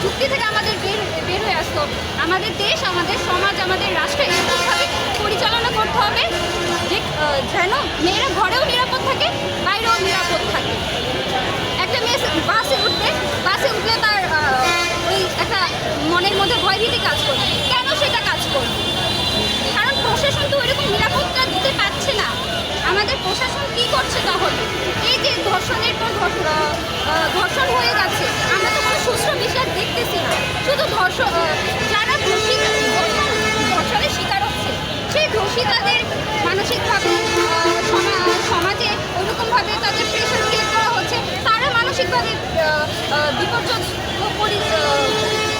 যুক্তি থেকে আমাদের বের হয়ে আসতে হবে। আমাদের দেশ, আমাদের সমাজ, আমাদের রাষ্ট্র এরকমভাবে পরিচালনা করতে হবে যে যেন মেয়েরা ঘরেও নিরাপদ থাকে, বাইরেও নিরাপদ থাকে। একটা মেয়ে বাসে উঠলে তার ওই একটা মনের মধ্যে ভয়ভীতি কাজ করবে। কেন সেটা কাজ করবে? কারণ প্রশাসন তো ওইরকম নিরাপত্তা দিতে পারছে না। আমাদের প্রশাসন কি করছে তাহলে? এই যে ধর্ষণের পর ধর্ষণ হয়ে যাচ্ছে, আমরা তো কোনো সুষ্ঠু বিচার দেখতেছি না। শুধু যারা ধর্ষণের শিকার হচ্ছে সেই ধর্ষিতাদের মানসিকভাবে সমাজে ওইরকমভাবে তাদের প্রেশার ক্রিয়েট করা হচ্ছে। তারা মানসিকভাবে বিপর্যয়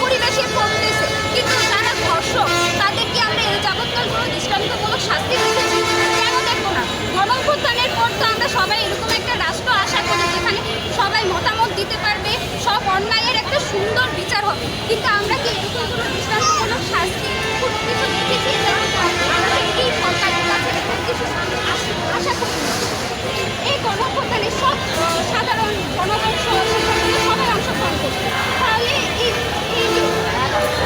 পরিবেশে পড়তেছে। কিন্তু যারা ধর্ষক তাদেরকে আমরা এই যাবৎকাল কোনো দৃষ্টান্তমূলক শাস্তি দিতেছি, কেন দেখবো না? গণঅভ্যুত্থানের পর তো আমরা সবাই এরকম একটা রাষ্ট্র আশা করি যেখানে সবাই মতামত দিতে পারবে, সব অন্যায়ের একটা সুন্দর বিচার হবে। কিন্তু আমরা কি এরকম কোনো দৃষ্টান্তমূলক শাস্তি কোনো কিছু দেখেছি? আমরা কি সরকারের কাছে কিছু আশা করি? এই গণঅভ্যুত্থানে সব সাধারণ জনগণ সবাই অংশগ্রহণ করছে। তাহলে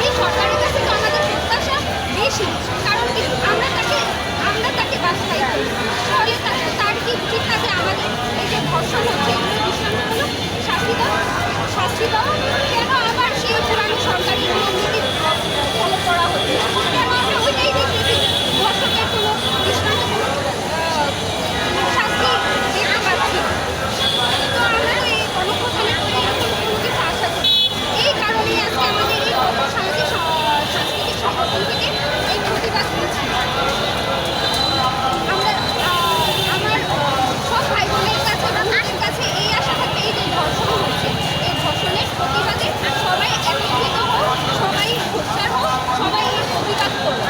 এই সরকারের কাছে তো আমাদের প্রত্যাশা বেশি। কারণ কি আমরা তাকে বাছাই করি। তাহলে তার কি উচিত না যে আমাদের এই যে ধর্ষণ হচ্ছে এগুলো দৃষ্টান্তমূলক শাস্তি দেওয়া? কেন আবার সেই পুরানো সরকারি নীতি ফলো করা হচ্ছে? কেন আমরা ওইটাই দেখতেছি ধর্ষকের কোনো দৃষ্টান্তমূলক শাস্তি দেখতে পাচ্ছি? তো আমরা তো এই গণঅভ্যুত্থানের পরে এরকম কোনো কিছু আশা করি। এই কারণেই আজকে আমাদের এই সামাজিক সাংস্কৃতিক সংগঠন থেকে এই প্রতিবাদ করছি। আমার সব ভাই বোনের কাছে বোনদের কাছে এই আশা থাকবে, এই যে ধর্ষণ হচ্ছে এই ধর্ষণের প্রতিবাদে সবাই একত্রিত হোক, সবাই সোচ্চার হোক, সবাই এর প্রতিবাদ করুক।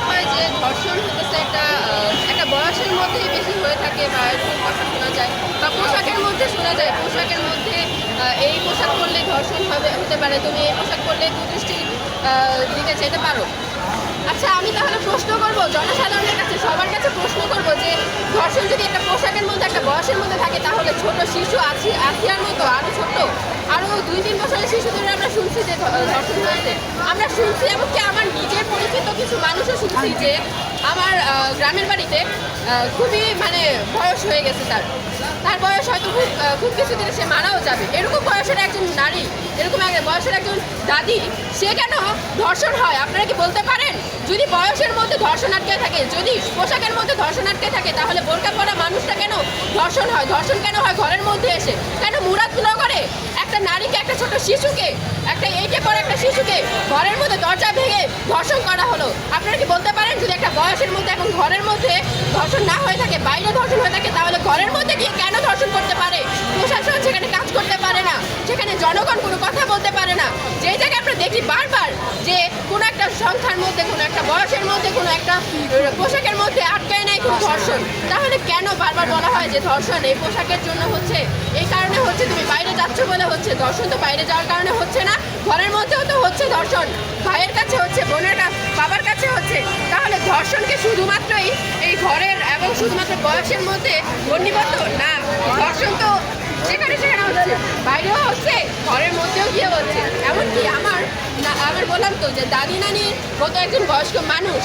হয় যে ধর্ষণ হতেছে একটা বয়সের মধ্যেই বেশি হয়ে থাকে বা এরকম কথা শোনা যায় বা পোশাকের মধ্যে শোনা যায়। পোশাকের মধ্যে এই পোশাক পরলে ধর্ষণ হতে পারে, তুমি এই পোশাক পরলে কুদৃষ্টি দিকে যেতে পারো। আচ্ছা, আমি তাহলে প্রশ্ন করব জনসাধারণের কাছে, সবার কাছে প্রশ্ন করব যে ধর্ষণ যদি একটা পোশাকের মধ্যে একটা বয়সের মধ্যে থাকে তাহলে ছোট শিশু আসিয়ার মতো আরও ছোট আরও 2-3 বছরের শিশুদের আমরা শুনছি যে ধর্ষণ হয়েছে। আমরা শুনছি, এমনকি আমার নিজের পরিচিত কিছু মানুষও শুনছি যে আমার গ্রামের বাড়িতে খুবই বয়স হয়ে গেছে, তার বয়স হয়তো খুব কিছুদিনে সে মারাও যাবে। এরকম বয়সের একজন নারী, এরকম বয়সের একজন দাদি, সে কেন ধর্ষণ হয়? আপনারা কি বলতে পারেন? যদি বয়সের মধ্যে ধর্ষণ আটকে থাকে, যদি পোশাকের মধ্যে ধর্ষণ আটকে থাকে, তাহলে বোরকা পরা মানুষটা কেন ধর্ষণ হয়? ধর্ষণ কেন হয় ঘরের মধ্যে এসে? কেন মুরাদনগরে একটা নারীকে, একটা ছোট শিশুকে, একটা 8-এ পড়া একটা শিশুকে ঘরের মধ্যে দরজা ভেঙে ধর্ষণ করা হলো? আপনারা কি বলতে পারেন যদি একটা বয়সের মধ্যে এবং ঘরের মধ্যে ধর্ষণ না হয়ে থাকে, বাইরে ধর্ষণ হয়ে থাকে, তাহলে ঘরের মধ্যে গিয়ে কেন ধর্ষণ করতে পারে? প্রশাসন সেখানে কাজ করতে পারে না, সেখানে জনগণ কোনো কথা বলতে পারে না। যেই জায়গায় আমরা দেখি বারবার যে কোনো একটা সংখ্যার মধ্যে, কোনো একটা বয়সের মধ্যে, কোনো একটা পোশাকের মধ্যে আটকায় নেয় কোনো ধর্ষণ, তাহলে কেন বারবার বলা হয় যে ধর্ষণ এই পোশাকের জন্য হচ্ছে, এই কারণে হচ্ছে, তুমি বাইরে যাচ্ছ বলে হচ্ছে? ধর্ষণ তো বাইরে যাওয়ার কারণে হচ্ছে না, ঘরের মধ্যেও তো হচ্ছে ধর্ষণ। ভাইয়ের কাছে হচ্ছে, বোনের বাবার কাছে হচ্ছে। তাহলে ধর্ষণকে শুধুমাত্রই এই ঘরের এবং শুধুমাত্র বয়সের মধ্যে গণ্যবদ্ধ না, ধর্ষণ তো যেখানে সেখানে হচ্ছে, বাইরেও হচ্ছে, ঘরের মধ্যেও গিয়ে হচ্ছে। এমনকি আমার বললাম তো যে দাদি নানি মতো একজন বয়স্ক মানুষ,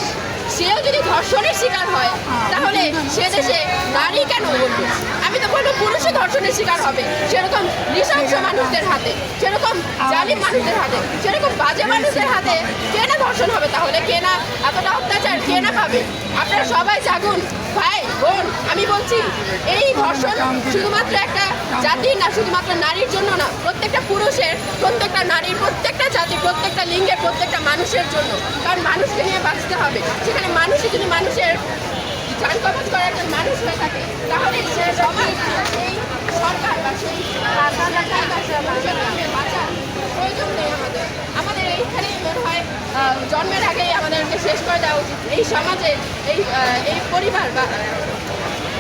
সেও যদি ধর্ষণের শিকার হয় তাহলে সে দেশে নারী কেন বলবো? আমি তো বলবো পুরুষও ধর্ষণের শিকার হবে, সেরকম নৃশংস মানুষদের হাতে, সেরকম জালিম মানুষদের হাতে, সেরকম বাজে মানুষদের হাতে কে না ধর্ষণ হবে? তাহলে কে না এতটা অত্যাচার কে না পাবে? আপনারা সবাই জাগুন ভাই বোন। আমি বলছি এই ধর্ষণ শুধুমাত্র একটা জাতির না, শুধুমাত্র নারীর জন্য না, প্রত্যেকটা পুরুষের, প্রত্যেকটা নারীর, প্রত্যেকটা জাতি, প্রত্যেকটা লিঙ্গের, প্রত্যেকটা মানুষের জন্য। কারণ মানুষকে নিয়ে বাঁচতে হবে। সেখানে মানুষই যদি মানুষের জান কবজ করার একজন মানুষ হয়ে থাকে, তাহলে সে সমাজ, সেই সরকার বা সেই বাঁচার প্রয়োজন নেই। আমাদের এইখানেই মনে হয় জন্মের আগেই আমাদেরকে শেষ করে দেওয়া উচিত। এই সমাজে এই পরিবার বা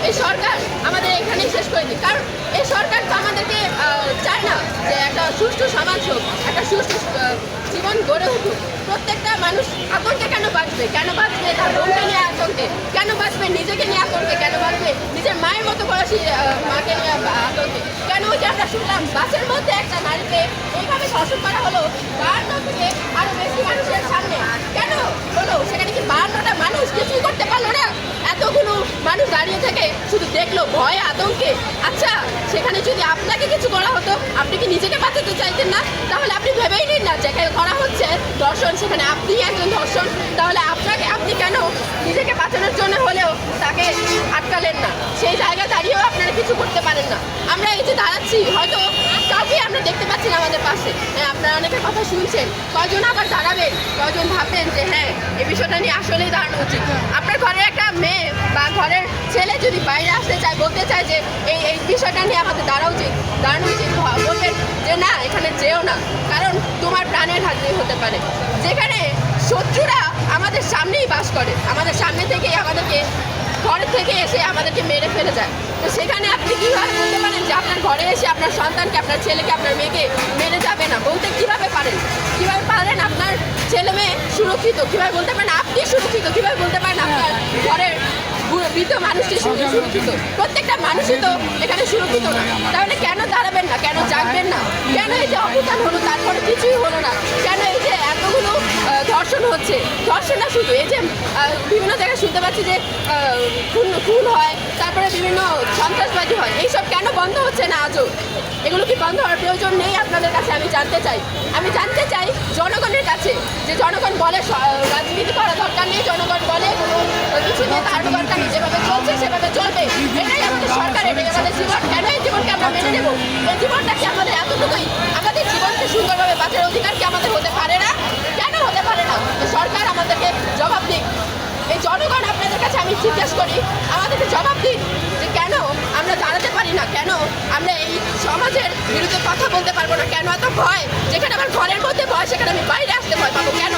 এই সরকার আমাদের এখানেই শেষ করে দিই। কারণ এই সরকার তো আমাদেরকে চায় না যে একটা সুষ্ঠু সমাজ হোক, একটা সুষ্ঠু জীবন গড়ে উঠুক। প্রত্যেকটা মানুষ আতঙ্কে কেন বাঁচবে? কেন বাঁচবে তার বোনকে নিয়ে আতঙ্কে? কেন বাঁচবে নিজেকে নিয়ে আতঙ্কে? কেন বাঁচবে নিজের মায়ের মতো বয়সী মাকে নিয়ে আতঙ্কে? কেন ওই যে আমরা শুনলাম এখন বাসের মধ্যে একটা নারীকে এইভাবে ধর্ষণ করা হলো 52 থেকে আরো বেশি মানুষের সামনে। কেন হলো? সেখানে কি 52টা মানুষ কিছুই করতে পারলো না? এতগুলো মানুষ দাঁড়িয়ে থেকে শুধু দেখলো ভয়ে আতঙ্কে। আচ্ছা, সেখানে যদি আপনাকে কিছু করা হতো, আপনি কি নিজেকে বাঁচাতে চাইতেন না? তাহলে আপনি ভেবেই নিন না, যেখানে করা হচ্ছে ধর্ষণ, সেখানে আপনি একজন ধর্ষণ। তাহলে আপনি কেন নিজেকে বাঁচানোর জন্য হলেও তাকে আটকালেন না? সেই জায়গায় দাঁড়িয়েও আপনারা কিছু করতে পারেন না। আমরা এই যে দাঁড়াচ্ছি, হয়তো কাউকে আমরা দেখতে পাচ্ছি না আমাদের পাশে। হ্যাঁ, আপনারা অনেকের কথা শুনছেন, কয়জন আবার দাঁড়াবেন, কয়জন ভাববেন যে হ্যাঁ, এই বিষয়টা নিয়ে আসলেই দাঁড়ানো উচিত। আপনার ঘরের একটা মেয়ে বা ঘরের ছেলে যদি বাইরে আসতে চায়, বলতে চায় যে এই বিষয়টা নিয়ে আমাদের দাঁড়ানো উচিত, বলবেন যে না, এখানে যেও না, কারণ তোমার প্রাণের হাতে হতে পারে। যেখানে শত্রুরা আমাদের সামনেই বাস করে, আমাদের সামনে থেকেই আমাদেরকে ঘর থেকে এসে আমাদেরকে মেরে ফেলে যায়, তো সেখানে আপনি কীভাবে বলতে পারেন যে আপনার ঘরে এসে আপনার সন্তানকে, আপনার ছেলেকে, আপনার মেয়েকে মেরে যাবে না? বলতে কীভাবে পারেন? কীভাবে পারেন আপনার ছেলে মেয়ে সুরক্ষিত? কীভাবে বলতে পারেন আপনি সুরক্ষিত? কীভাবে বলতে পারেন আপনার ঘরের বৃদ্ধ মানুষটি সুরক্ষিত? প্রত্যেকটা মানুষই তো এখানে সুরক্ষিত না। তাহলে কেন দাঁড়াবেন না? কেন জাগবেন না? কেন এই যে অবদান হলো তারপরে কিছুই হলো না? কেন এই যে এতগুলো ধর্ষণ হচ্ছে? ধর্ষণ না শুধু, এই যে বিভিন্ন জায়গায় শুনতে পাচ্ছি যে খুন হয়, তারপরে বিভিন্ন সন্ত্রাসবাদী হয়, এইসব কেন বন্ধ হচ্ছে না আজও? এগুলো কি বন্ধ হওয়ার প্রয়োজন নেই? আপনাদের কাছে আমি জানতে চাই জনগণের কাছে, যে জনগণ বলে রাজনীতি করা দরকার নেই, জনগণ বলে কোনো কিছু নিয়ে তাড়ানো দরকার নেই, যেভাবে চলছে সেভাবে চলবে, এটাই আমাদের সরকার, এটাই আমাদের জীবন। কেন এই জীবনকে আমরা মেনে নেব? এই জীবনটা কি আমাদের এতটুকুই? আমাদের জীবনকে সুন্দরভাবে বাঁচার অধিকার কি আমাদের হতে পারে না? কেন হতে পারে না? সরকার আমাদেরকে জবাব দিক। এই জনগণ, আপনাদের কাছে আমি জিজ্ঞেস করি, আমাদেরকে জবাব দিন যে কেন আমরা দাঁড়াতে পারি না, কেন আমরা এই সমাজের বিরুদ্ধে কথা বলতে পারবো না, কেন এত ভয়? যেখানে আমার ঘরের মধ্যে ভয়, সেখানে আমি বাইরে আসতে ভয় পাবো কেন?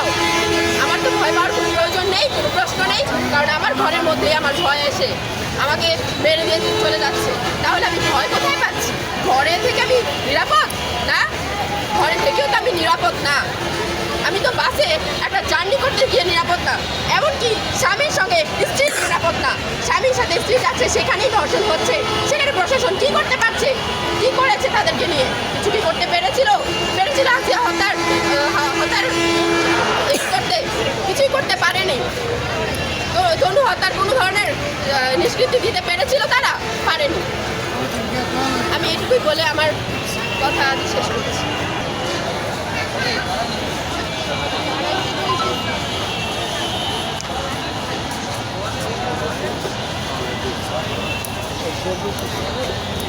আমার তো ভয় পাওয়ার কোনো প্রয়োজন নেই, কোনো প্রশ্ন নেই, কারণ আমার ঘরের মধ্যেই আমার ভয় এসে আমাকে মেরে দিয়ে চলে যাচ্ছে। তাহলে আমি ভয় কোথায় পাচ্ছি? ঘরে থেকে আমি নিরাপদ না? ঘরে থেকেও তো আমি নিরাপদ না। আমি তো বাসে একটা জার্নি করতে গিয়ে নিরাপদ না, এমনকি স্বামীর সঙ্গে স্ত্রীর নিরাপদ না। স্বামীর সাথে স্ত্রী যাচ্ছে, সেখানেই ধর্ষণ হচ্ছে। সেখানে প্রশাসন কি করতে পারছে? কি করেছে তাদেরকে নিয়ে? কিছু কি করতে পেরেছিল আজকে হত্যার করতে? কিছুই করতে পারেনি। তো তনু হত্যার কোনো ধরনের নিষ্কৃতি দিতে পেরেছিল তারা? পারেনি। আমি এটুকুই বলে আমার কথা শেষ করছি। Thank you.